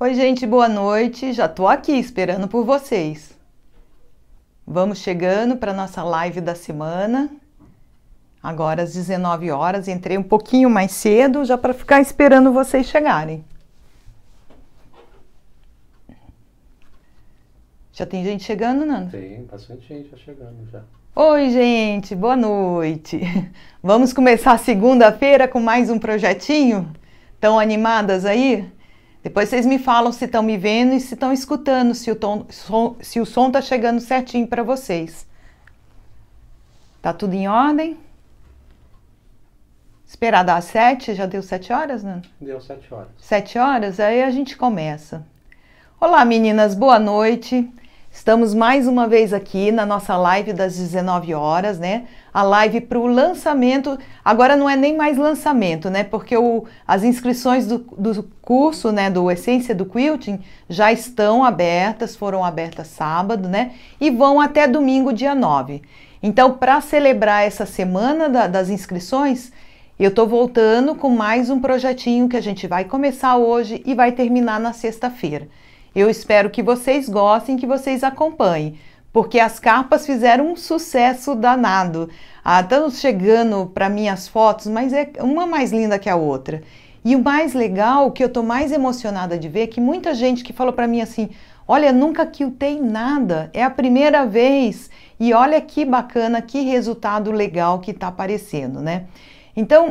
Oi, gente, boa noite. Já tô aqui esperando por vocês. Vamos chegando para nossa live da semana. Agora às 19 horas, entrei um pouquinho mais cedo já para ficar esperando vocês chegarem. Já tem gente chegando, Nando? Tem bastante gente já chegando já. Oi, gente, boa noite. Vamos começar segunda-feira com mais um projetinho? Estão animadas aí? Depois vocês me falam se estão me vendo e se estão escutando, se o som está chegando certinho para vocês. Tá tudo em ordem? Esperar dar 7, já deu 7 horas, né? Deu 7 horas. 7 horas, aí a gente começa. Olá, meninas, boa noite. Estamos mais uma vez aqui na nossa live das 19 horas, né? A live para o lançamento, agora não é nem mais lançamento, né? Porque as inscrições do curso, né, do Essência do Quilting, já estão abertas, foram abertas sábado, né? E vão até domingo, dia 9. Então, para celebrar essa semana das inscrições, eu estou voltando com mais um projetinho que a gente vai começar hoje e vai terminar na sexta-feira. Eu espero que vocês gostem, que vocês acompanhem, porque as carpas fizeram um sucesso danado. Estão chegando para mim as fotos, mas é uma mais linda que a outra. E o mais legal, que eu estou mais emocionada de ver, é que muita gente que falou para mim assim, olha, nunca quiltei nada, é a primeira vez, e olha que bacana, que resultado legal que está aparecendo, né? Então,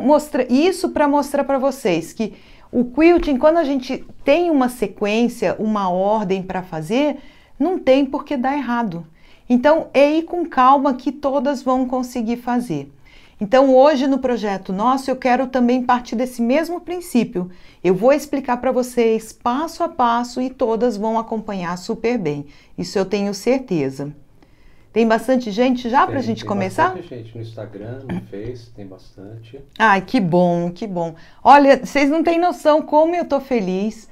isso para mostrar para vocês que o quilting, quando a gente tem uma sequência, uma ordem para fazer, não tem por que dar errado. Então, é ir com calma que todas vão conseguir fazer. Então, hoje no projeto nosso, eu quero também partir desse mesmo princípio. Eu vou explicar para vocês passo a passo e todas vão acompanhar super bem. Isso eu tenho certeza. Tem bastante gente já para a gente começar? Tem bastante gente no Instagram, no Face, tem bastante. Ai, que bom, que bom. Olha, vocês não têm noção como eu tô feliz.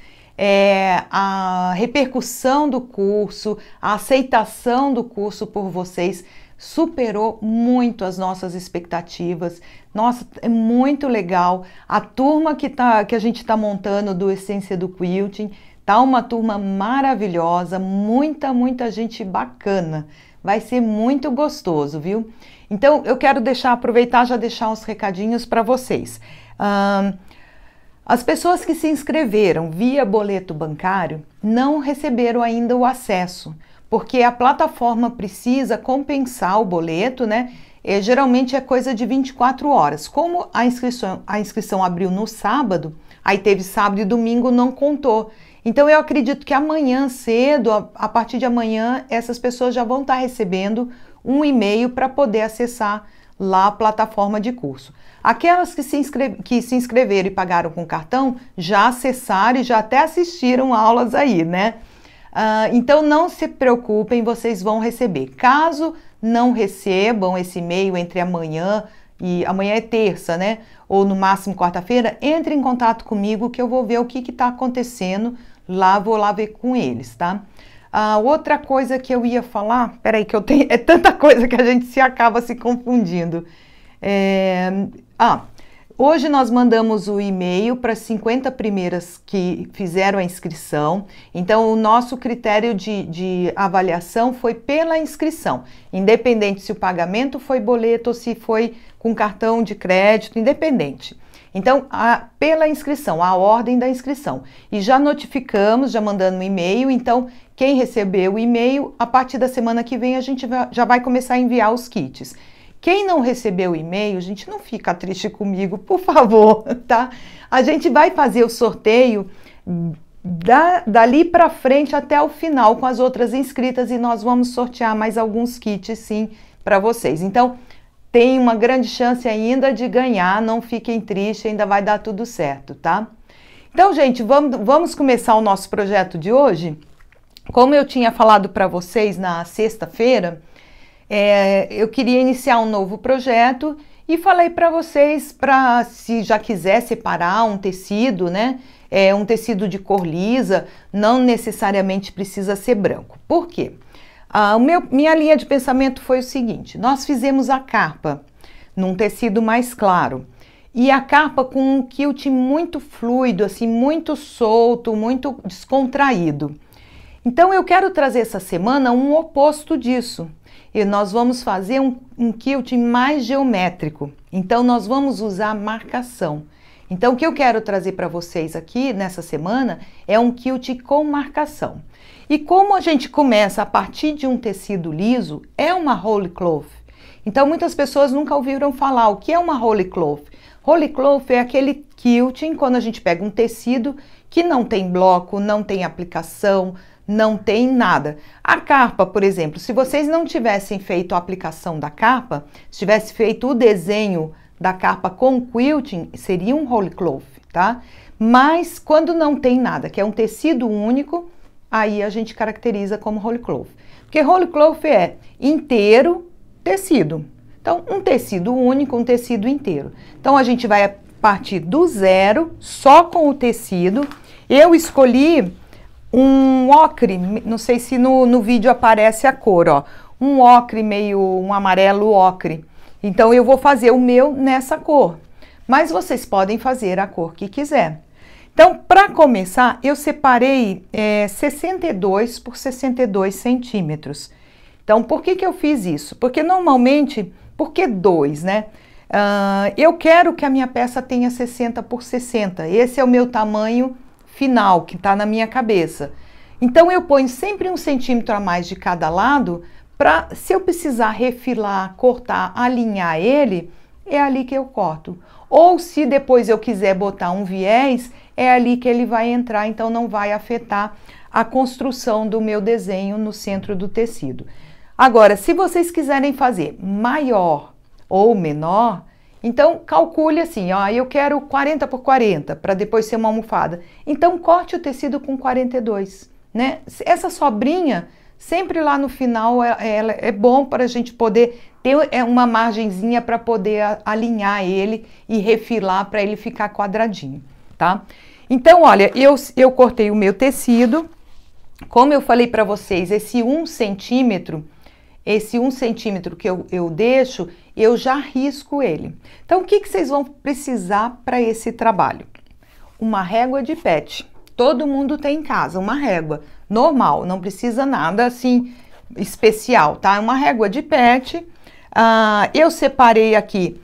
A repercussão do curso, a aceitação do curso por vocês superou muito as nossas expectativas. Nossa, é muito legal. A turma que a gente está montando do Essência do Quilting tá uma turma maravilhosa, muita gente bacana. Vai ser muito gostoso, viu? Então, eu quero aproveitar já deixar uns recadinhos para vocês. As pessoas que se inscreveram via boleto bancário não receberam ainda o acesso, porque a plataforma precisa compensar o boleto, né? Geralmente é coisa de 24 horas. Como a inscrição abriu no sábado, aí teve sábado e domingo, não contou. Então, eu acredito que amanhã cedo, a partir de amanhã, essas pessoas já vão estar recebendo um e-mail para poder acessar lá a plataforma de curso. Aquelas que se inscreveram e pagaram com cartão, já acessaram e já até assistiram aulas aí, né? Então, não se preocupem, vocês vão receber. Caso não recebam esse e-mail entre amanhã e amanhã é terça, né? Ou no máximo quarta-feira, entre em contato comigo que eu vou ver o que está acontecendo lá, vou lá ver com eles, tá? Outra coisa que eu ia falar, peraí que eu tenho, é tanta coisa que a gente acaba se confundindo. Hoje nós mandamos o e-mail para as 50 primeiras que fizeram a inscrição, então o nosso critério de avaliação foi pela inscrição, independente se o pagamento foi boleto ou se foi com cartão de crédito, independente. Então, pela inscrição, a ordem da inscrição. E já notificamos, já mandando um e-mail, então quem recebeu o e-mail, a partir da semana que vem a gente já vai começar a enviar os kits. Quem não recebeu o e-mail, gente, não fica triste comigo, por favor, tá? A gente vai fazer o sorteio dali para frente até o final com as outras inscritas e nós vamos sortear mais alguns kits, sim, para vocês. Então, tem uma grande chance ainda de ganhar, não fiquem tristes, ainda vai dar tudo certo, tá? Então, gente, vamos começar o nosso projeto de hoje? Como eu tinha falado para vocês na sexta-feira, eu queria iniciar um novo projeto e falei para vocês, se já quiser separar um tecido, né? Um tecido de cor lisa, não necessariamente precisa ser branco. Por quê? Minha linha de pensamento foi o seguinte, nós fizemos a capa num tecido mais claro e a carpa com um quilt muito fluido, assim, muito solto, muito descontraído. Então eu quero trazer essa semana um oposto disso. E nós vamos fazer um quilt mais geométrico. Então nós vamos usar marcação. Então o que eu quero trazer para vocês aqui nessa semana é um quilt com marcação. E como a gente começa a partir de um tecido liso, é uma Holy Cloth. Então muitas pessoas nunca ouviram falar o que é uma Holy Cloth. Holy Cloth é aquele quilting quando a gente pega um tecido que não tem bloco, não tem aplicação, não tem nada. A carpa, por exemplo, se vocês não tivessem feito a aplicação da carpa, se tivesse feito o desenho da carpa com quilting, seria um Holy Cloth, tá? Mas quando não tem nada, que é um tecido único, aí a gente caracteriza como Holy Cloth. Porque Holy Cloth é inteiro tecido. Então, um tecido único, um tecido inteiro. Então, a gente vai partir do zero, só com o tecido. Eu escolhi um ocre, não sei se no vídeo aparece a cor, ó. Um ocre meio, um amarelo ocre. Então, eu vou fazer o meu nessa cor. Mas vocês podem fazer a cor que quiser. Então, para começar, eu separei 62 por 62 centímetros. Então, por que eu fiz isso? Porque normalmente, por que 2, né? Eu quero que a minha peça tenha 60 por 60. Esse é o meu tamanho final, que está na minha cabeça. Então, eu ponho sempre 1 centímetro a mais de cada lado, para, se eu precisar refilar, cortar, alinhar ele, é ali que eu corto. Ou se depois eu quiser botar um viés, é ali que ele vai entrar, então não vai afetar a construção do meu desenho no centro do tecido. Agora, se vocês quiserem fazer maior ou menor, então calcule assim, ó, eu quero 40 por 40 para depois ser uma almofada. Então corte o tecido com 42, né? Essa sobrinha, sempre lá no final, ela é bom para a gente poder ter uma margenzinha para poder alinhar ele e refilar para ele ficar quadradinho, tá? Então, olha, eu cortei o meu tecido, como eu falei para vocês, esse 1 centímetro que eu deixo, eu já risco ele. Então, o que vocês vão precisar para esse trabalho? Uma régua de pet. Todo mundo tem em casa uma régua normal, não precisa nada assim especial, tá? Uma régua de pet. Eu separei aqui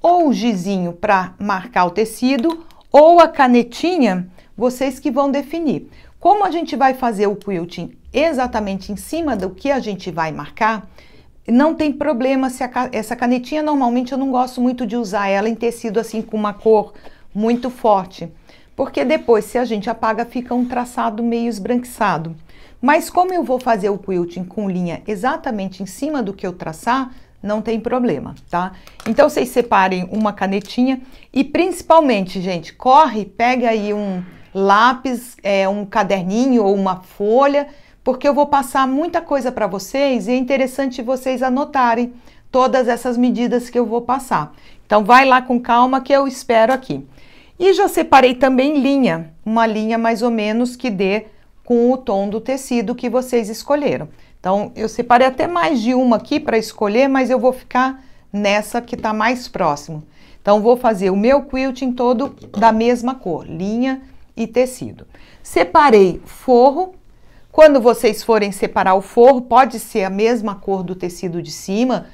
ou o gizinho para marcar o tecido ou a canetinha, vocês que vão definir. Como a gente vai fazer o quilting exatamente em cima do que a gente vai marcar, não tem problema se essa canetinha, normalmente eu não gosto muito de usar ela em tecido assim com uma cor muito forte, porque depois se a gente apaga fica um traçado meio esbranquiçado. Mas como eu vou fazer o quilting com linha exatamente em cima do que eu traçar, não tem problema, tá? Então vocês separem uma canetinha e principalmente, gente, pega aí um lápis, um caderninho ou uma folha, porque eu vou passar muita coisa para vocês e é interessante vocês anotarem todas essas medidas que eu vou passar. Então vai lá com calma que eu espero aqui. E já separei também linha, uma linha mais ou menos que dê com o tom do tecido que vocês escolheram. Então eu separei até mais de uma aqui para escolher, mas eu vou ficar nessa que está mais próximo. Então vou fazer o meu quilting todo da mesma cor, linha e tecido. Separei forro. Quando vocês forem separar o forro, pode ser a mesma cor do tecido de cima,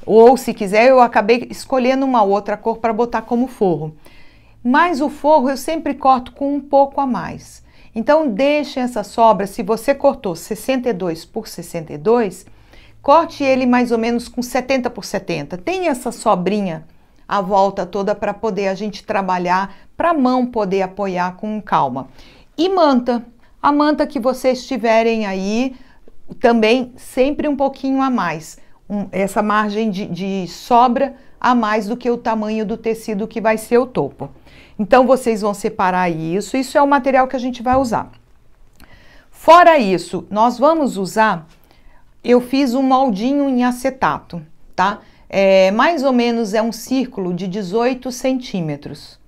ou se quiser, eu acabei escolhendo uma outra cor para botar como forro. Mas o forro eu sempre corto com um pouco a mais. Então, deixem essa sobra, se você cortou 62 por 62, corte ele mais ou menos com 70 por 70. Tem essa sobrinha à volta toda para poder a gente trabalhar, para a mão poder apoiar com calma. E manta. A manta que vocês tiverem aí, também sempre um pouquinho a mais. Essa margem de sobra a mais do que o tamanho do tecido que vai ser o topo. Então, vocês vão separar isso. Isso é o material que a gente vai usar. Fora isso, nós vamos usar... Eu fiz um moldinho em acetato, tá? Mais ou menos é um círculo de 18 centímetros.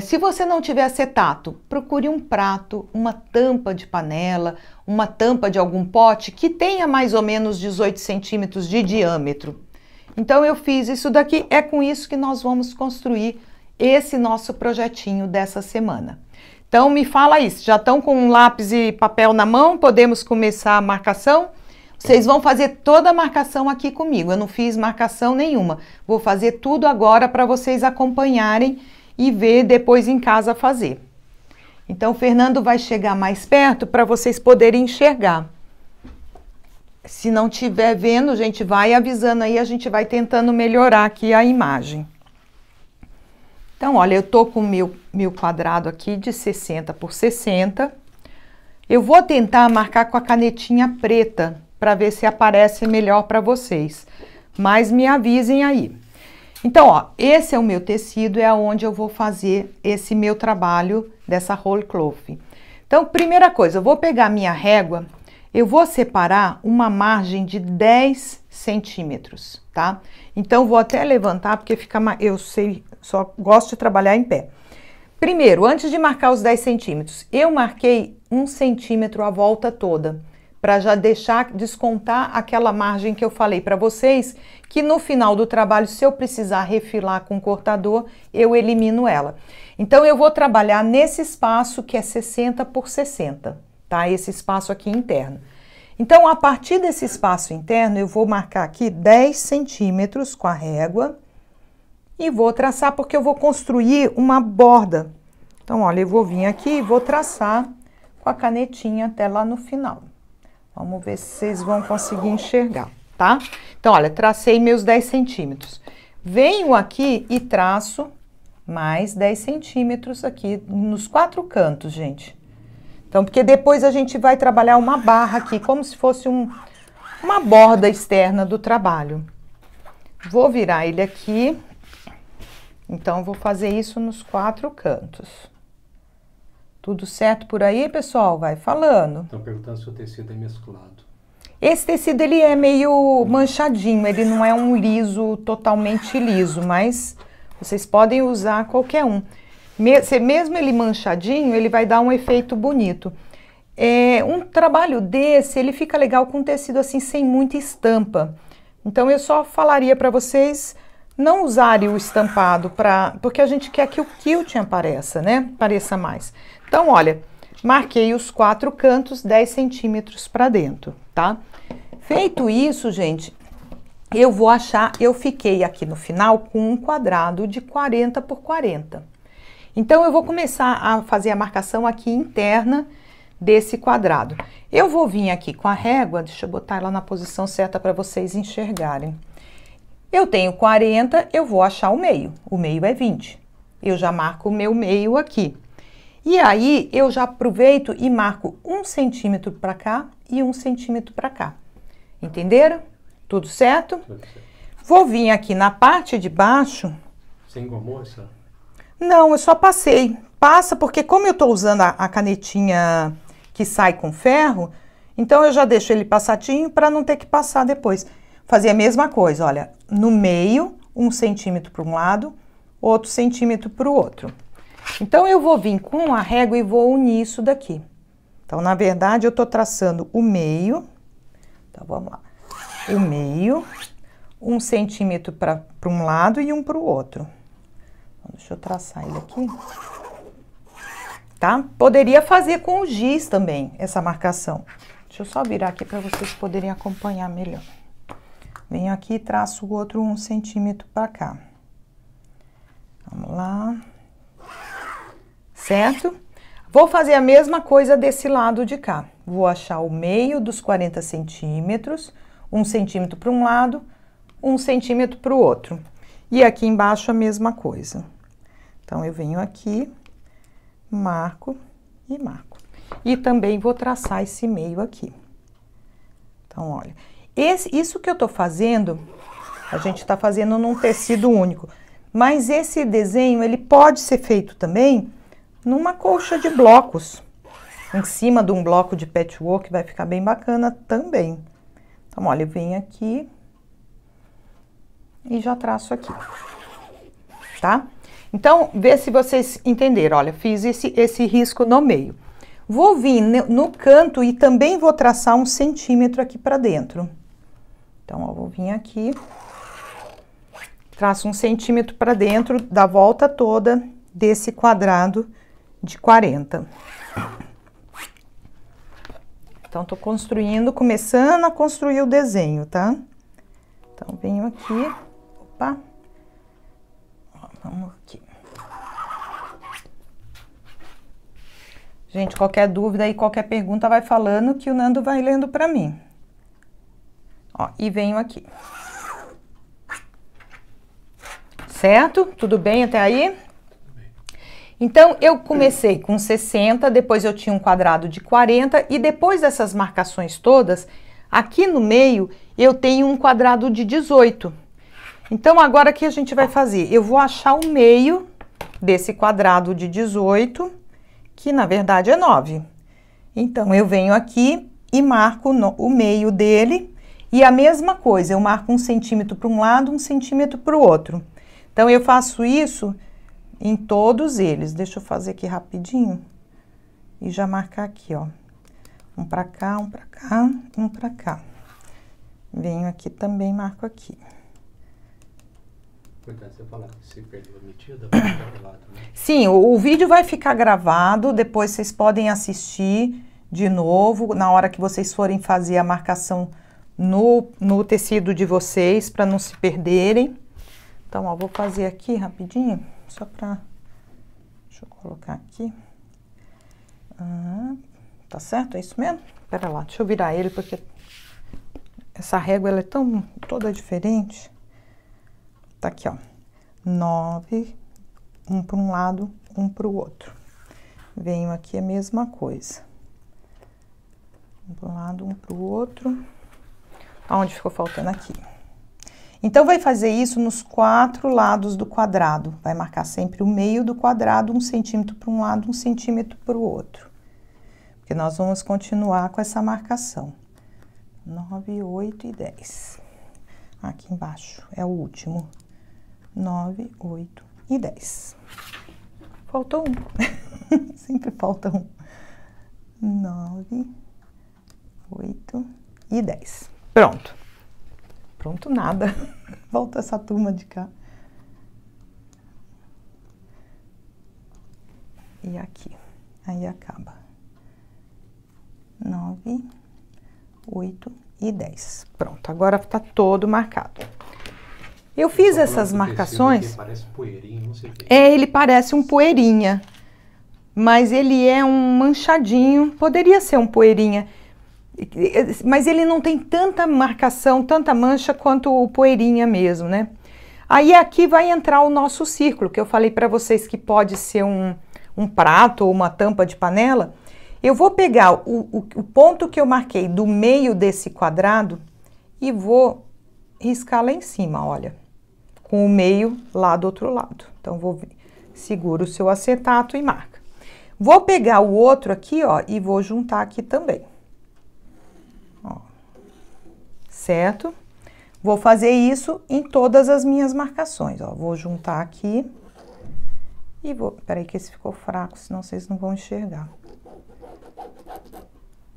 Se você não tiver acetato, procure um prato, uma tampa de panela, uma tampa de algum pote que tenha mais ou menos 18 centímetros de diâmetro. Então, eu fiz isso daqui, é com isso que nós vamos construir esse nosso projetinho dessa semana. Então, me fala aí, já estão com um lápis e papel na mão? Podemos começar a marcação? Vocês vão fazer toda a marcação aqui comigo, eu não fiz marcação nenhuma. Vou fazer tudo agora para vocês acompanharem e ver depois em casa fazer. Então, o Fernando vai chegar mais perto para vocês poderem enxergar. Se não estiver vendo, a gente vai avisando aí, a gente vai tentando melhorar aqui a imagem. Então, olha, eu tô com o meu quadrado aqui de 60 por 60. Eu vou tentar marcar com a canetinha preta, para ver se aparece melhor para vocês. Mas me avisem aí. Então, ó, esse é o meu tecido, é onde eu vou fazer esse meu trabalho dessa roll cloth. Então, primeira coisa, eu vou pegar a minha régua, eu vou separar uma margem de 10 centímetros, tá? Então, vou até levantar, porque fica eu sei, só gosto de trabalhar em pé. Primeiro, antes de marcar os 10 centímetros, eu marquei 1 centímetro a volta toda, para já descontar aquela margem que eu falei para vocês, que no final do trabalho, se eu precisar refilar com o cortador, eu elimino ela. Então, eu vou trabalhar nesse espaço que é 60 por 60, tá? Esse espaço aqui interno. Então, a partir desse espaço interno, eu vou marcar aqui 10 centímetros com a régua e vou traçar, porque eu vou construir uma borda. Então, olha, eu vou vir aqui e vou traçar com a canetinha até lá no final. Vamos ver se vocês vão conseguir enxergar, tá? Então, olha, tracei meus 10 centímetros. Venho aqui e traço mais 10 centímetros aqui nos 4 cantos, gente. Então, porque depois a gente vai trabalhar uma barra aqui, como se fosse uma borda externa do trabalho. Vou virar ele aqui. Então, vou fazer isso nos 4 cantos. Tudo certo por aí, pessoal? Vai falando. Estão perguntando se o tecido é mesclado. Esse tecido, ele é meio manchadinho, ele não é um liso, totalmente liso, mas vocês podem usar qualquer um. Mesmo ele manchadinho, ele vai dar um efeito bonito. Um trabalho desse, ele fica legal com tecido assim, sem muita estampa. Então, eu só falaria para vocês não usarem o estampado, porque a gente quer que o quilt apareça, né? Pareça mais. Então, olha, marquei os 4 cantos, 10 centímetros para dentro, tá? Feito isso, gente, eu fiquei aqui no final com um quadrado de 40 por 40. Então, eu vou começar a fazer a marcação aqui interna desse quadrado. Eu vou vir aqui com a régua, deixa eu botar ela na posição certa para vocês enxergarem. Eu tenho 40, eu vou achar o meio é 20. Eu já marco o meu meio aqui. E aí, eu já aproveito e marco 1 centímetro para cá e 1 centímetro para cá. Entenderam? Tudo certo? Tudo certo. Vou vir aqui na parte de baixo. Você engomou essa? Não, eu só passei. Passa porque como eu estou usando a canetinha que sai com ferro, então eu já deixo ele passadinho para não ter que passar depois. Fazer a mesma coisa, olha, no meio, 1 centímetro para um lado, outro centímetro para o outro. Então, eu vou vir com a régua e vou unir isso daqui. Então, na verdade, eu estou traçando o meio. Então, vamos lá. O meio, 1 centímetro para um lado e um para o outro. Então, deixa eu traçar ele aqui. Tá? Poderia fazer com o giz também, essa marcação. Deixa eu só virar aqui para vocês poderem acompanhar melhor. Venho aqui e traço o outro 1 centímetro para cá. Vamos lá. Certo? Vou fazer a mesma coisa desse lado de cá. Vou achar o meio dos 40 centímetros, 1 centímetro para um lado, 1 centímetro para o outro. E aqui embaixo a mesma coisa. Então, eu venho aqui, marco e marco. E também vou traçar esse meio aqui. Então, olha, isso que eu tô fazendo, a gente tá fazendo num tecido único. Mas esse desenho, ele pode ser feito também numa colcha de blocos. Em cima de um bloco de patchwork, vai ficar bem bacana também. Então, olha, eu venho aqui e já traço aqui, tá? Então, vê se vocês entenderam. Olha, fiz esse risco no meio. Vou vir no canto e também vou traçar 1 centímetro aqui para dentro. Então, ó, vou vir aqui traço 1 centímetro para dentro da volta toda desse quadrado de 40. Então, tô construindo, começando a construir o desenho, tá? Então, venho aqui, opa, ó, vamos aqui. Gente, qualquer dúvida e qualquer pergunta vai falando que o Nando vai lendo para mim. Ó, e venho aqui. Certo? Tudo bem até aí? Então, eu comecei com 60, depois eu tinha um quadrado de 40 e depois dessas marcações todas, aqui no meio eu tenho um quadrado de 18. Então, agora o que a gente vai fazer? Eu vou achar o meio desse quadrado de 18, que na verdade é 9. Então, eu venho aqui e marco o meio dele e a mesma coisa, eu marco 1 centímetro para um lado, 1 centímetro para o outro. Então, eu faço isso em todos eles. Deixa eu fazer aqui rapidinho e já marcar aqui, ó. Um pra cá, um pra cá, um pra cá. Venho aqui também, marco aqui. Importante você falar que se perdeu a medida, vai ficar gravado, né? Sim, o vídeo vai ficar gravado, depois vocês podem assistir de novo, na hora que vocês forem fazer a marcação no tecido de vocês, para não se perderem. Então, ó, vou fazer aqui rapidinho. Só pra... Deixa eu colocar aqui. Tá certo? É isso mesmo? Pera lá, deixa eu virar ele, porque essa régua, ela é tão... toda diferente. Tá aqui, ó. 9, um para um lado, um para o outro. Venho aqui a mesma coisa. Um para um lado, um para o outro. Aonde ficou faltando aqui? Então, vai fazer isso nos 4 lados do quadrado. Vai marcar sempre o meio do quadrado, 1 centímetro para um lado, 1 centímetro para o outro. Porque nós vamos continuar com essa marcação. 9, 8 e 10. Aqui embaixo é o último. 9, 8 e 10. Faltou um. Sempre falta um. 9, 8 e 10. Pronto. Pronto, nada. Volta essa turma de cá. E aqui. Aí acaba. 9, 8 e 10. Pronto, agora tá todo marcado. Eu fiz essas marcações... Parece poeirinha, não sei o que. Ele parece um poeirinha. Mas ele é um manchadinho. Poderia ser um poeirinha. Mas ele não tem tanta marcação, tanta mancha quanto o poeirinha mesmo, né? Aí aqui vai entrar o nosso círculo, que eu falei para vocês que pode ser um prato ou uma tampa de panela. Eu vou pegar o ponto que eu marquei do meio desse quadrado e vou riscar lá em cima, olha. Com o meio lá do outro lado. Então, seguro o seu acetato e marca. Vou pegar o outro aqui, ó, e vou juntar aqui também. Ó, certo? Vou fazer isso em todas as minhas marcações, ó. Vou juntar aqui e vou... Peraí que esse ficou fraco, senão vocês não vão enxergar.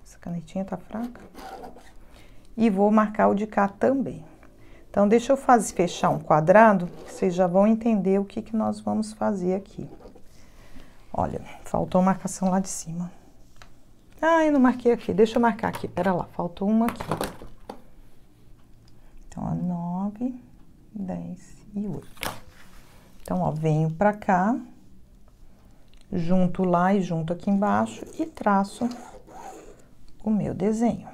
Essa canetinha tá fraca. E vou marcar o de cá também. Então, deixa eu fechar um quadrado, vocês já vão entender o que nós vamos fazer aqui. Olha, faltou marcação lá de cima. Ah, eu não marquei aqui. Deixa eu marcar aqui. Pera lá, faltou uma aqui. Então, ó, 9, 10 e 8. Então, ó, venho pra cá, junto lá e junto aqui embaixo e traço o meu desenho.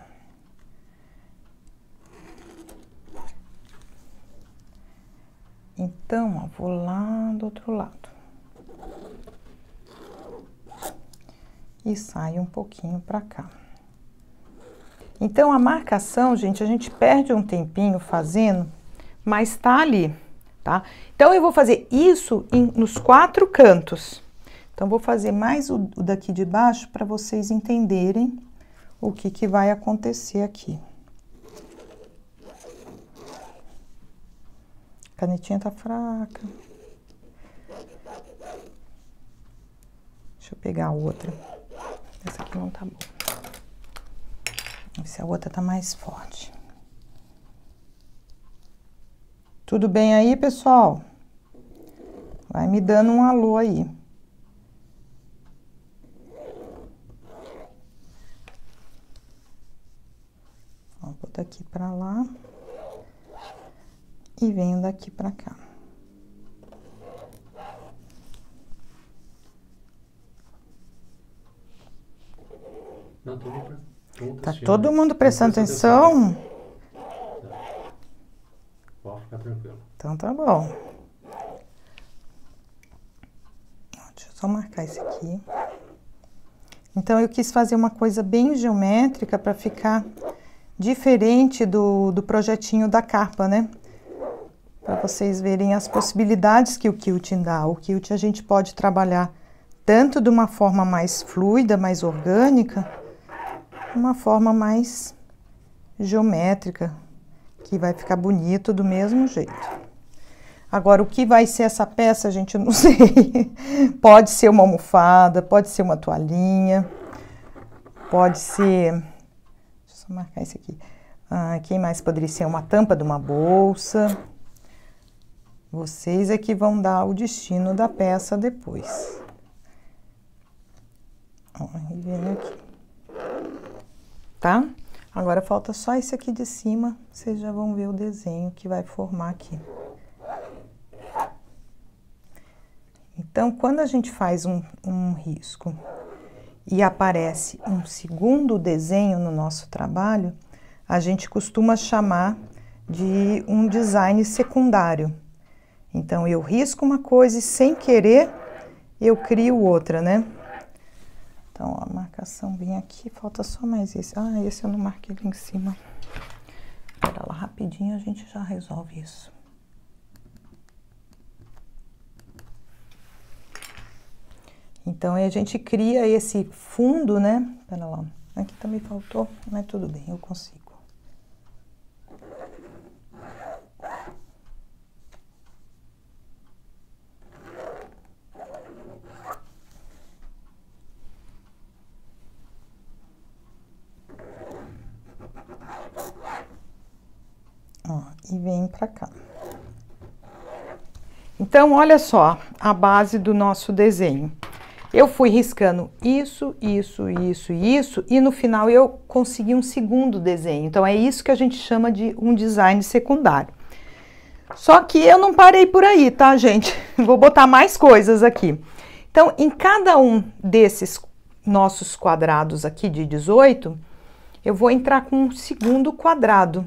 Então, ó, vou lá do outro lado. E saio um pouquinho pra cá. Então, a marcação, gente, a gente perde um tempinho fazendo, mas tá ali, tá? Então, eu vou fazer isso nos 4 cantos. Então, vou fazer mais o daqui de baixo para vocês entenderem o que vai acontecer aqui. A canetinha tá fraca. Deixa eu pegar a outra. Essa aqui não tá boa. Se a outra tá mais forte. Tudo bem aí, pessoal? Vai me dando um alô aí. Ó, vou daqui pra lá. E venho daqui pra cá. Não, Tá todo mundo prestando atenção? Pode ficar tranquilo. Então tá bom. Deixa eu só marcar esse aqui. Então, eu quis fazer uma coisa bem geométrica para ficar diferente do projetinho da carpa, né? Para vocês verem as possibilidades que o quilting dá. O quilting a gente pode trabalhar tanto de uma forma mais fluida, mais orgânica, uma forma mais geométrica, que vai ficar bonito do mesmo jeito. Agora, o que vai ser essa peça, gente, eu não sei. Pode ser uma almofada, pode ser uma toalhinha, pode ser... Deixa eu só marcar esse aqui. Quem mais poderia ser? Uma tampa de uma bolsa. Vocês é que vão dar o destino da peça depois. Ó, e vem aqui. Tá? Agora falta só esse aqui de cima, vocês já vão ver o desenho que vai formar aqui. Então, quando a gente faz um risco e aparece um segundo desenho no nosso trabalho, a gente costuma chamar de um design secundário. Então, eu risco uma coisa e, sem querer, eu crio outra, né? Então, ó, a marcação vem aqui, falta só mais esse. Esse eu não marquei ali em cima. Espera lá, rapidinho a gente já resolve isso. Então, aí a gente cria esse fundo, né? Espera lá, aqui também faltou, mas tudo bem, eu consigo. Ó, e vem pra cá. Então, olha só a base do nosso desenho. Eu fui riscando isso, isso, isso e isso, e no final eu consegui um segundo desenho. Então, é isso que a gente chama de um design secundário. Só que eu não parei por aí, tá, gente? Vou botar mais coisas aqui. Então, em cada um desses nossos quadrados aqui de 18, eu vou entrar com um segundo quadrado.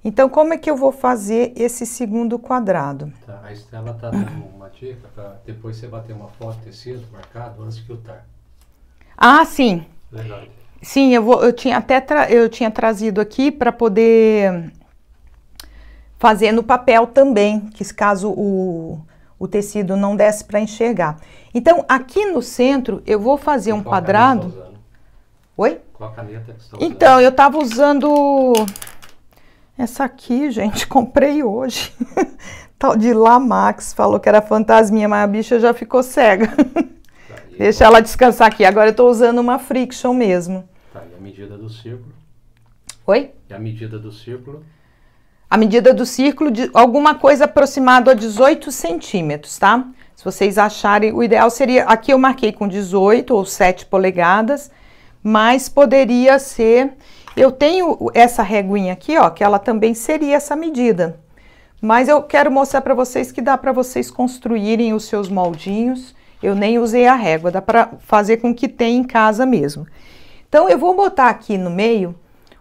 Então, como é que eu vou fazer esse segundo quadrado? Tá, a Estela tá dando uma dica para depois você bater uma foto de tecido marcado antes de quiltar. Ah, sim. Legal. Sim, eu tinha trazido aqui para poder fazer no papel também, que caso o tecido não desse para enxergar. Então, aqui no centro, eu vou fazer um quadrado... Oi? Qual a caneta que você está usando? Então, eu estava usando... Essa aqui, gente, comprei hoje. Tal de Lamax, falou que era fantasminha, mas a bicha já ficou cega. Tá, deixa ela descansar aqui. Agora eu tô usando uma Friction mesmo. Tá, e a medida do círculo? Oi? E a medida do círculo? A medida do círculo, de alguma coisa aproximado a 18 centímetros, tá? Se vocês acharem, o ideal seria... Aqui eu marquei com 18 ou 7 polegadas, mas poderia ser... Eu tenho essa reguinha aqui, ó, que ela também seria essa medida. Mas eu quero mostrar para vocês que dá para vocês construírem os seus moldinhos. Eu nem usei a régua, dá para fazer com o que tem em casa mesmo. Então, eu vou botar aqui no meio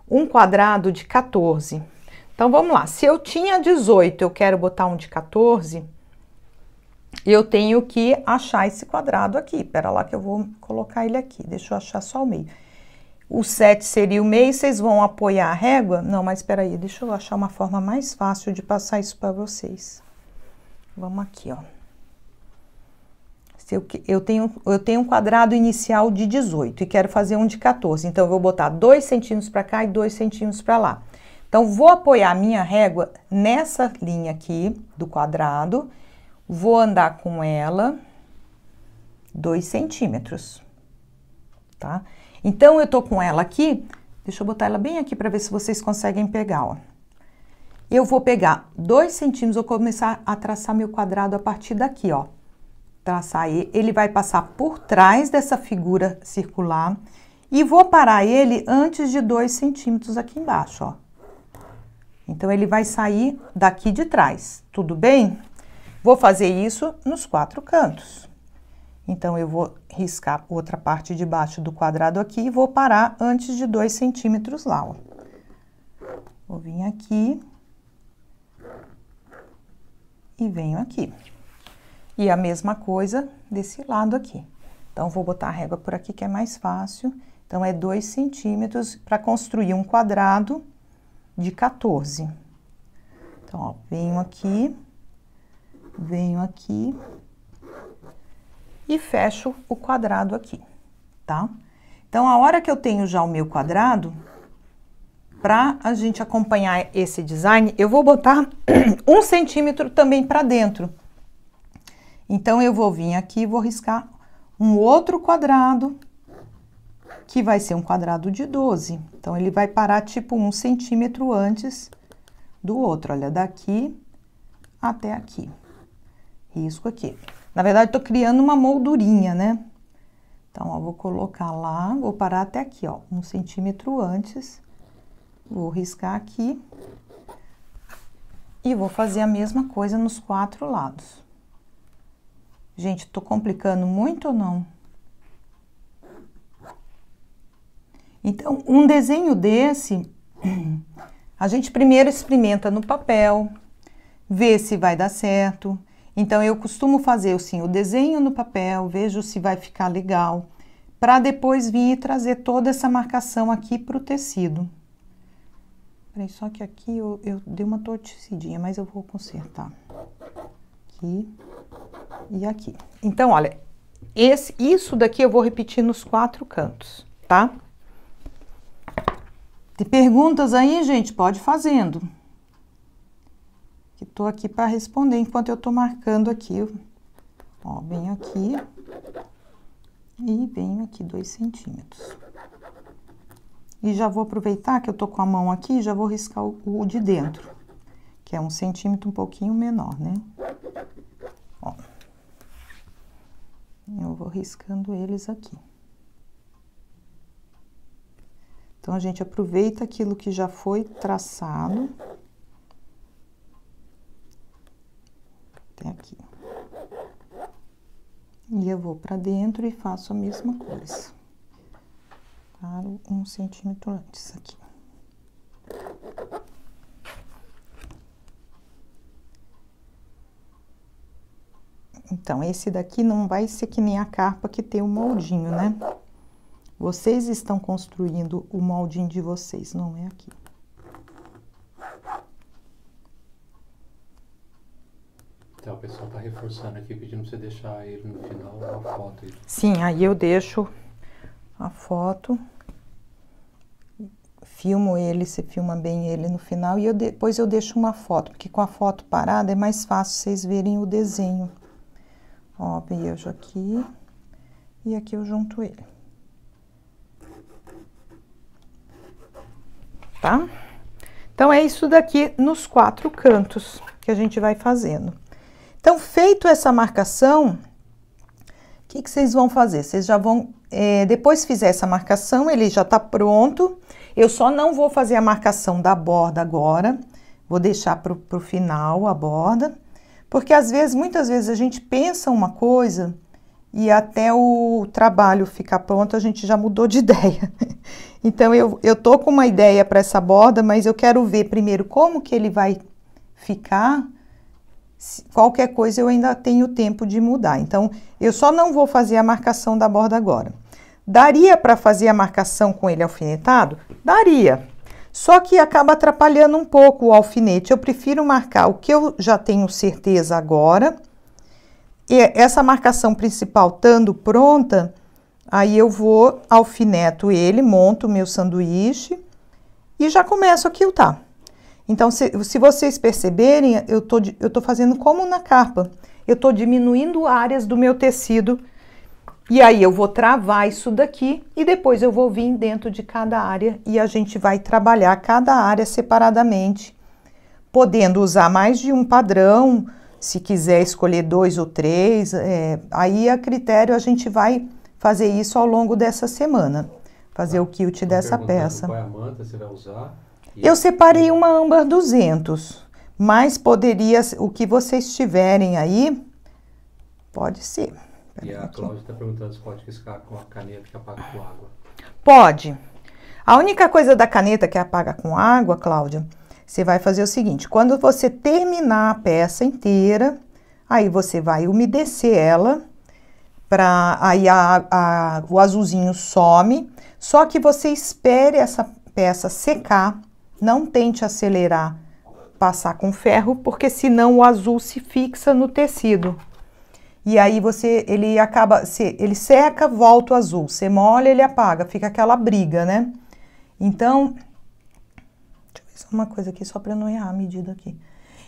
um quadrado de 14. Então, vamos lá. Se eu tinha 18, eu quero botar um de 14, eu tenho que achar esse quadrado aqui. Pera lá que eu vou colocar ele aqui. Deixa eu achar só o meio. O 7 seria o meio, vocês vão apoiar a régua? Não, mas espera aí, deixa eu achar uma forma mais fácil de passar isso para vocês. Vamos aqui, ó. Eu tenho um quadrado inicial de 18 e quero fazer um de 14. Então, eu vou botar 2 centímetros para cá e 2 centímetros para lá. Então, vou apoiar a minha régua nessa linha aqui do quadrado. Vou andar com ela 2 centímetros, tá? Então, eu tô com ela aqui, deixa eu botar ela bem aqui para ver se vocês conseguem pegar, ó. eu vou pegar 2 centímetros, vou começar a traçar meu quadrado a partir daqui, ó. Traçar ele vai passar por trás dessa figura circular e vou parar ele antes de 2 centímetros aqui embaixo, ó. Então, ele vai sair daqui de trás, tudo bem? Vou fazer isso nos 4 cantos. Então, eu vou riscar outra parte de baixo do quadrado aqui e vou parar antes de 2 centímetros lá, ó. Vou vir aqui e venho aqui. E a mesma coisa desse lado aqui. Então, vou botar a régua por aqui que é mais fácil. Então, é 2 centímetros para construir um quadrado de 14. Então, ó, venho aqui e fecho o quadrado aqui, tá? Então, a hora que eu tenho já o meu quadrado, para a gente acompanhar esse design, eu vou botar 1 centímetro também para dentro. Então, eu vou vir aqui e vou riscar um outro quadrado, que vai ser um quadrado de 12. Então, ele vai parar tipo 1 centímetro antes do outro, olha, daqui até aqui. Risco aqui. Na verdade, tô criando uma moldurinha, né? Então, ó, vou colocar lá, vou parar até aqui, ó, 1 centímetro antes. Vou riscar aqui. E vou fazer a mesma coisa nos 4 lados. Gente, tô complicando muito ou não? Então, um desenho desse, a gente primeiro experimenta no papel, vê se vai dar certo. Então, eu costumo fazer, assim, o desenho no papel, vejo se vai ficar legal, para depois vir e trazer toda essa marcação aqui para o tecido. Peraí, só que aqui eu dei uma torcidinha, mas eu vou consertar. Aqui e aqui. Então, olha, isso daqui eu vou repetir nos 4 cantos, tá? Tem perguntas aí, gente? Pode fazendo. Que tô aqui para responder enquanto eu tô marcando aqui. Ó, venho aqui e venho aqui 2 centímetros. E já vou aproveitar que eu tô com a mão aqui, já vou riscar o de dentro, que é 1 centímetro um pouquinho menor, né? Ó. Eu vou riscando eles aqui. Então, a gente aproveita aquilo que já foi traçado. Até aqui. E eu vou pra dentro e faço a mesma coisa. Paro 1 centímetro antes aqui. Então, esse daqui não vai ser que nem a carpa que tem o moldinho, né? Vocês estão construindo o moldinho de vocês, não é aqui. Então, o pessoal tá reforçando aqui, pedindo pra você deixar ele no final, uma foto aí. Sim, aí eu deixo a foto, filmo ele, você filma bem ele no final, e depois eu deixo uma foto, porque com a foto parada é mais fácil vocês verem o desenho. Ó, beijo aqui, e aqui eu junto ele. Tá? Então, é isso daqui nos 4 cantos que a gente vai fazendo. Então, feito essa marcação, o que vocês vão fazer? Vocês já vão, depois que fizer essa marcação, ele já tá pronto. Eu só não vou fazer a marcação da borda agora, vou deixar pro final a borda, porque muitas vezes a gente pensa uma coisa e até o trabalho ficar pronto, a gente já mudou de ideia. Então, eu tô com uma ideia para essa borda, mas eu quero ver primeiro como que ele vai ficar. Qualquer coisa eu ainda tenho tempo de mudar. Então, eu só não vou fazer a marcação da borda agora. Daria para fazer a marcação com ele alfinetado? Daria. Só que acaba atrapalhando um pouco o alfinete. Eu prefiro marcar o que eu já tenho certeza agora. E essa marcação principal estando pronta, aí eu vou, alfineto ele, monto o meu sanduíche e já começo a quiltar. Então, se vocês perceberem, eu tô fazendo como na carpa. Eu tô diminuindo áreas do meu tecido e aí eu vou travar isso daqui e depois eu vou vir dentro de cada área e a gente vai trabalhar cada área separadamente podendo usar mais de um padrão, se quiser escolher 2 ou 3, aí a critério a gente vai fazer isso ao longo dessa semana, fazer o quilt dessa peça. Qual é a manta você vai usar? Eu separei uma âmbar 200, mas poderia, o que vocês tiverem aí, pode ser. E a Cláudia está perguntando se pode riscar com a caneta que apaga com água. Pode. A única coisa da caneta que apaga com água, Cláudia, você vai fazer o seguinte, quando você terminar a peça inteira, aí você vai umedecer ela, aí o azulzinho some, só que você espere essa peça secar, não tente acelerar, passar com ferro, porque senão o azul se fixa no tecido. E aí ele seca, volta o azul, você molha, ele apaga, fica aquela briga, né? Então, deixa eu ver só uma coisa aqui, só para não errar a medida aqui.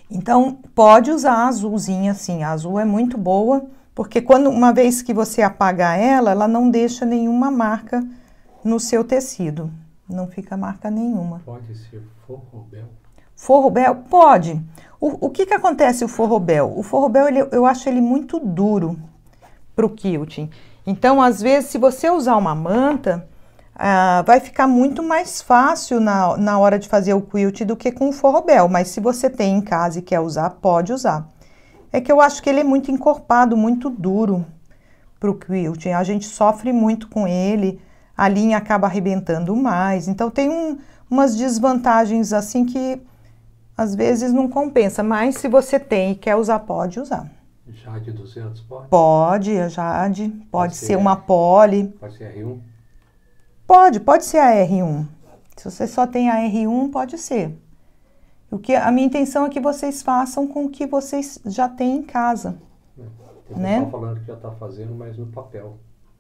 Então, pode usar a azulzinha assim, a azul é muito boa, porque uma vez que você apagar ela não deixa nenhuma marca no seu tecido, não fica marca nenhuma. Pode ser forrobel? Forrobel? Pode. O que acontece o forrobel? O forrobel, eu acho ele muito duro para o quilting. Então, às vezes, se você usar uma manta, vai ficar muito mais fácil na hora de fazer o quilt do que com o forrobel. Mas se você tem em casa e quer usar, pode usar. É que eu acho que ele é muito encorpado, muito duro para o quilting. A gente sofre muito com ele, a linha acaba arrebentando mais. Então, tem umas desvantagens assim que às vezes não compensa. Mas se você tem e quer usar, pode usar. Jade 200 pode? Pode, a Jade. Pode ser uma Poly. Pode ser R1? Pode ser a R1. Se você só tem a R1, pode ser. A minha intenção é que vocês façam com o que vocês já têm em casa. Tem né? pessoal falando que já está fazendo, mas no papel.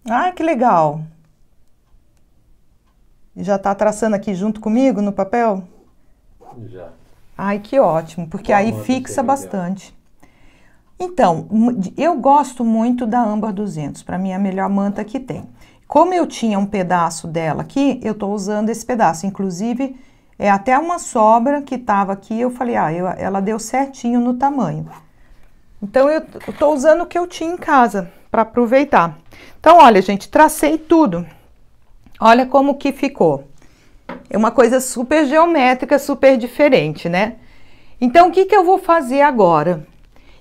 Ah, que legal! Já está traçando aqui junto comigo no papel? Já. Ai, que ótimo, porque Qual aí manta fixa você bastante. Então, eu gosto muito da âmbar 200, para mim é a melhor manta que tem. Como eu tinha um pedaço dela aqui, eu estou usando esse pedaço. Inclusive, é até uma sobra que estava aqui, eu falei, ela deu certinho no tamanho. Então, eu estou usando o que eu tinha em casa, para aproveitar. Então, olha, gente, tracei tudo. Olha como que ficou. É uma coisa super geométrica, super diferente, né? Então, o que eu vou fazer agora?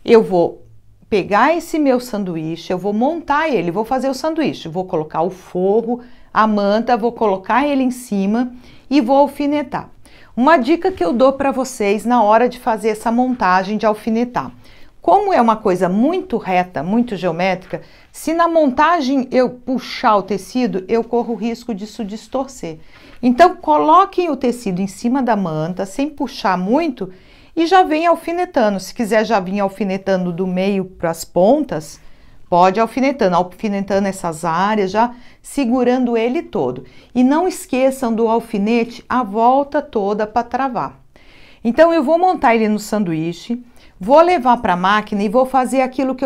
Eu vou pegar esse meu sanduíche, eu vou montar ele, vou fazer o sanduíche. Vou colocar o forro, a manta, vou colocar ele em cima e vou alfinetar. Uma dica que eu dou para vocês na hora de fazer essa montagem de alfinetar. Como é uma coisa muito reta, muito geométrica, se na montagem eu puxar o tecido, eu corro o risco disso distorcer. Então, coloquem o tecido em cima da manta, sem puxar muito, e já vem alfinetando. Se quiser já vir alfinetando do meio para as pontas, pode alfinetando essas áreas, já segurando ele todo. E não esqueçam do alfinete a volta toda para travar. Então, eu vou montar ele no sanduíche, vou levar para a máquina e vou fazer aquilo que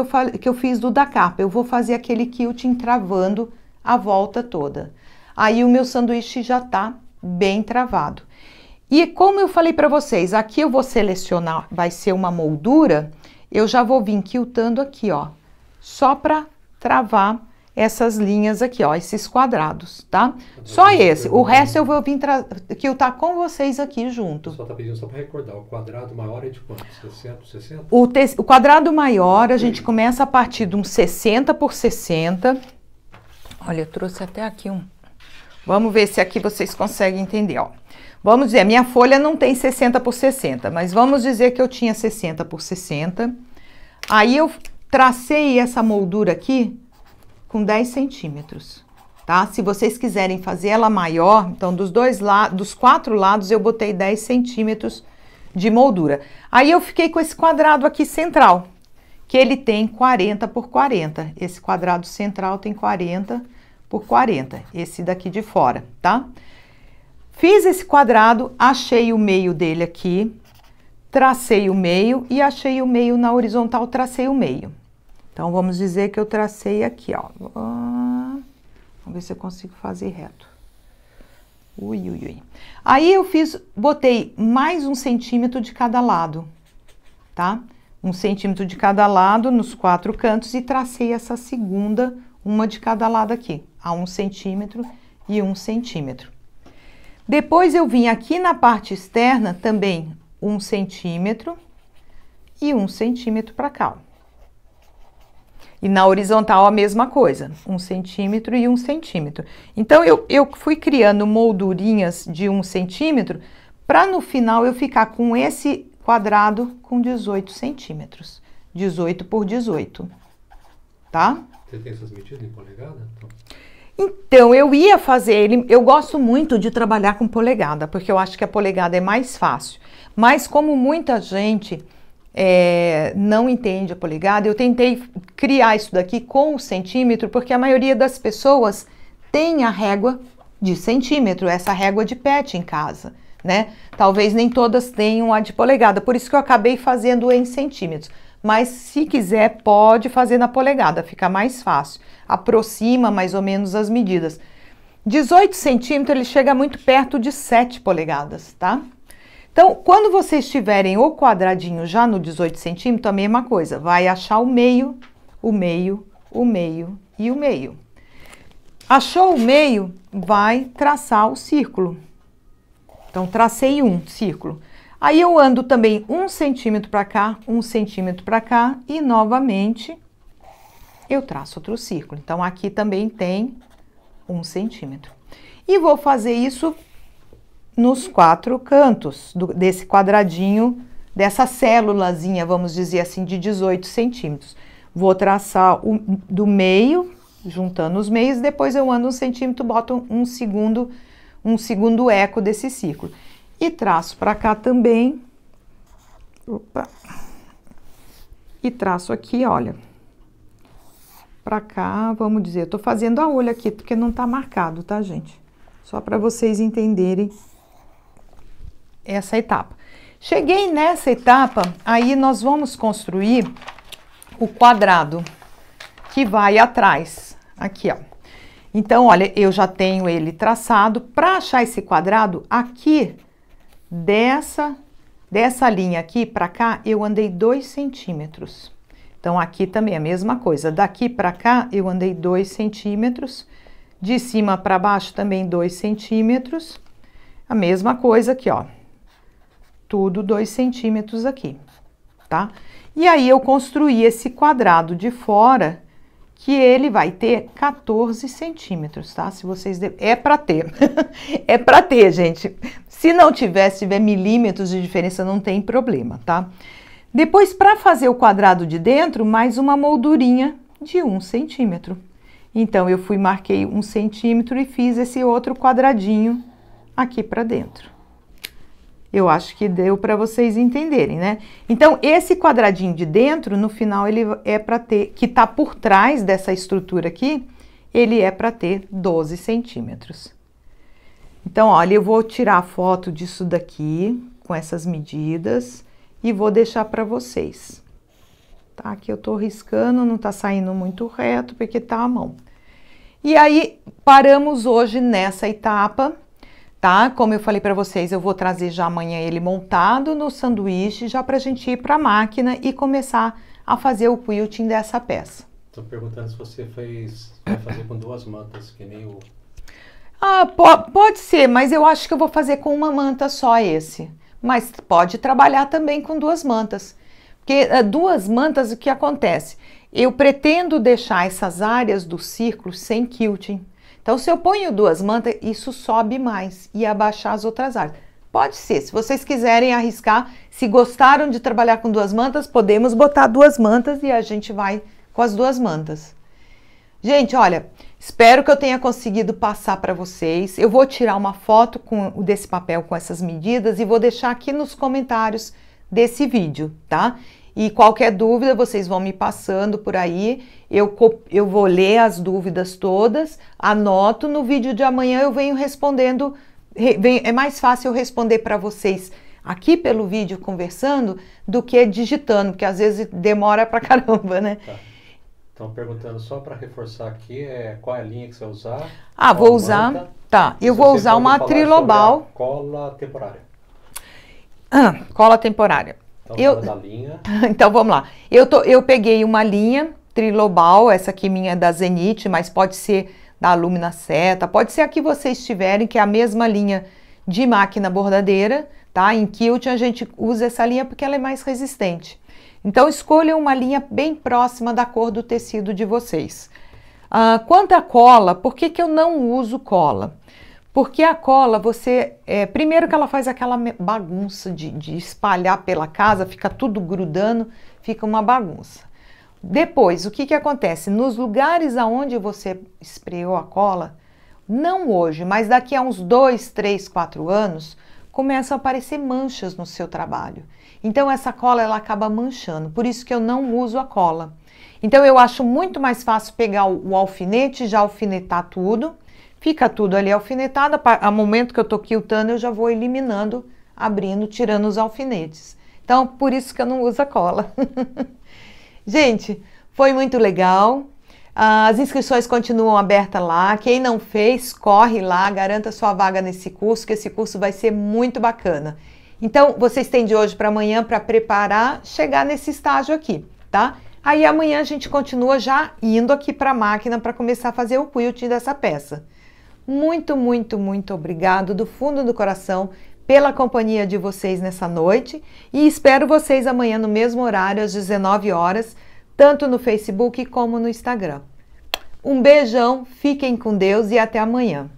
eu fiz do da capa. Eu vou fazer aquele quilting travando a volta toda. Aí o meu sanduíche já está bem travado. E como eu falei para vocês, aqui eu vou selecionar, vai ser uma moldura, eu já vou vir quiltando aqui, ó, só para travar essas linhas aqui, ó, esses quadrados, tá? Só esse, o resto eu vou vir quiltar com vocês aqui junto. O pessoal tá pedindo só para recordar, o quadrado maior é de quanto? 60 por 60? O quadrado maior, a gente começa a partir de uns 60 por 60. Olha, eu trouxe até aqui um... Vamos ver se aqui vocês conseguem entender, ó. Vamos dizer, a minha folha não tem 60 por 60, mas vamos dizer que eu tinha 60 por 60. Aí eu tracei essa moldura aqui com 10 centímetros, tá? Se vocês quiserem fazer ela maior, então dos 4 lados eu botei 10 centímetros de moldura. Aí eu fiquei com esse quadrado aqui central, que ele tem 40 por 40. Esse quadrado central tem 40 por 40, esse daqui de fora, tá? Fiz esse quadrado, achei o meio dele aqui, tracei o meio e achei o meio na horizontal, tracei o meio. Então, vamos dizer que eu tracei aqui, ó. Vamos ver se eu consigo fazer reto. Ui, ui, ui. Aí eu botei mais 1 centímetro de cada lado, tá? 1 centímetro de cada lado nos 4 cantos e tracei essa segunda, uma de cada lado aqui, a 1 centímetro e 1 centímetro. Depois eu vim aqui na parte externa também 1 centímetro e 1 centímetro para cá, ó. E na horizontal a mesma coisa, 1 centímetro e 1 centímetro. Então, eu fui criando moldurinhas de 1 centímetro para no final eu ficar com esse quadrado com 18 centímetros. 18 por 18, tá? Você tem essas medidas em polegada? Então, eu ia fazer ele... Eu gosto muito de trabalhar com polegada, porque eu acho que a polegada é mais fácil. Mas como muita gente... não entende a polegada, eu tentei criar isso daqui com o centímetro, porque a maioria das pessoas tem a régua de centímetro, essa régua de PET em casa, né? Talvez nem todas tenham a de polegada, por isso que eu acabei fazendo em centímetros. Mas se quiser, pode fazer na polegada, fica mais fácil. Aproxima mais ou menos as medidas. 18 centímetros, ele chega muito perto de 7 polegadas, tá? Então, quando vocês tiverem o quadradinho já no 18 centímetros, a mesma coisa. Vai achar o meio, o meio, o meio e o meio. Achou o meio, vai traçar o círculo. Então, tracei um círculo. Aí eu ando também 1 centímetro para cá, 1 centímetro para cá e novamente eu traço outro círculo. Então, aqui também tem 1 centímetro. E vou fazer isso nos 4 cantos desse quadradinho, dessa célulazinha, vamos dizer assim, de 18 centímetros. Vou traçar do meio, juntando os meios, depois eu ando 1 centímetro, boto um segundo eco desse círculo. E traço para cá também. Opa! E traço aqui, olha. Para cá, vamos dizer, eu tô fazendo a olho aqui, porque não tá marcado, tá, gente? Só para vocês entenderem essa etapa. Cheguei nessa etapa, aí nós vamos construir o quadrado que vai atrás, aqui, ó. Então, olha, eu já tenho ele traçado. Para achar esse quadrado, aqui, dessa linha aqui para cá, eu andei 2 centímetros. Então, aqui também é a mesma coisa. Daqui para cá, eu andei 2 centímetros. De cima para baixo, também 2 centímetros. A mesma coisa aqui, ó. Tudo 2 centímetros aqui, tá? E aí, eu construí esse quadrado de fora, que ele vai ter 14 centímetros, tá? Se vocês... É para ter. É para ter, gente. Se não tiver, se tiver milímetros de diferença, não tem problema, tá? Depois, para fazer o quadrado de dentro, mais uma moldurinha de 1 centímetro. Então, eu marquei 1 centímetro e fiz esse outro quadradinho aqui para dentro. Eu acho que deu para vocês entenderem, né? Então, esse quadradinho de dentro, no final, ele é para ter, que tá por trás dessa estrutura aqui, ele é para ter 12 centímetros. Então, olha, eu vou tirar a foto disso daqui, com essas medidas, e vou deixar para vocês. Tá? Aqui eu tô riscando, não tá saindo muito reto, porque tá a mão. E aí, paramos hoje nessa etapa. Tá? Como eu falei para vocês, eu vou trazer já amanhã ele montado no sanduíche, já para a gente ir para a máquina e começar a fazer o quilting dessa peça. Estou perguntando se você vai fazer com 2 mantas, que nem o... Ah, pode ser, mas eu acho que eu vou fazer com uma manta só esse. Mas pode trabalhar também com 2 mantas. Porque 2 mantas, o que acontece? Eu pretendo deixar essas áreas do círculo sem quilting. Então, se eu ponho 2 mantas, isso sobe mais e abaixar as outras áreas. Pode ser, se vocês quiserem arriscar, se gostaram de trabalhar com 2 mantas, podemos botar 2 mantas e a gente vai com as 2 mantas. Gente, olha, espero que eu tenha conseguido passar para vocês. Eu vou tirar uma foto desse papel com essas medidas e vou deixar aqui nos comentários desse vídeo, tá? E qualquer dúvida, vocês vão me passando por aí, eu vou ler as dúvidas todas, anoto, no vídeo de amanhã eu venho respondendo, é mais fácil eu responder para vocês aqui pelo vídeo conversando, do que digitando, porque às vezes demora pra caramba, né? Tá. Estão perguntando só para reforçar aqui, qual é a linha que você vai usar? Ah, Qual vou usar, manta? tá, eu Se vou você usar pode uma falar sobre Trilobal. a cola temporária. Cola temporária. Então, fala da linha. Então vamos lá. Eu peguei uma linha Trilobal, essa aqui minha é da Zenith, mas pode ser da Lumina Seta, pode ser a que vocês tiverem, que é a mesma linha de máquina bordadeira, tá? Em quilt a gente usa essa linha porque ela é mais resistente. Então escolha uma linha bem próxima da cor do tecido de vocês. Quanto à cola, por que que eu não uso cola? Porque a cola, primeiro que ela faz aquela bagunça de espalhar pela casa, fica tudo grudando, fica uma bagunça. Depois, o que que acontece? Nos lugares aonde você espreou a cola, não hoje, mas daqui a uns 2, 3, 4 anos, começam a aparecer manchas no seu trabalho. Então essa cola ela acaba manchando, por isso que eu não uso a cola. Então eu acho muito mais fácil pegar o alfinete, já alfinetar tudo, fica tudo ali alfinetado, ao momento que eu tô quiltando eu já vou eliminando, abrindo, tirando os alfinetes. Então por isso que eu não uso a cola. Gente, foi muito legal. As inscrições continuam abertas lá. Quem não fez, corre lá, garanta sua vaga nesse curso, que esse curso vai ser muito bacana. Então, vocês têm de hoje para amanhã para preparar, chegar nesse estágio aqui, tá? Aí amanhã a gente continua já indo aqui para a máquina para começar a fazer o quilt dessa peça. Muito, muito, muito obrigado do fundo do coração pela companhia de vocês nessa noite e espero vocês amanhã no mesmo horário, às 19 horas, tanto no Facebook como no Instagram. Um beijão, fiquem com Deus e até amanhã.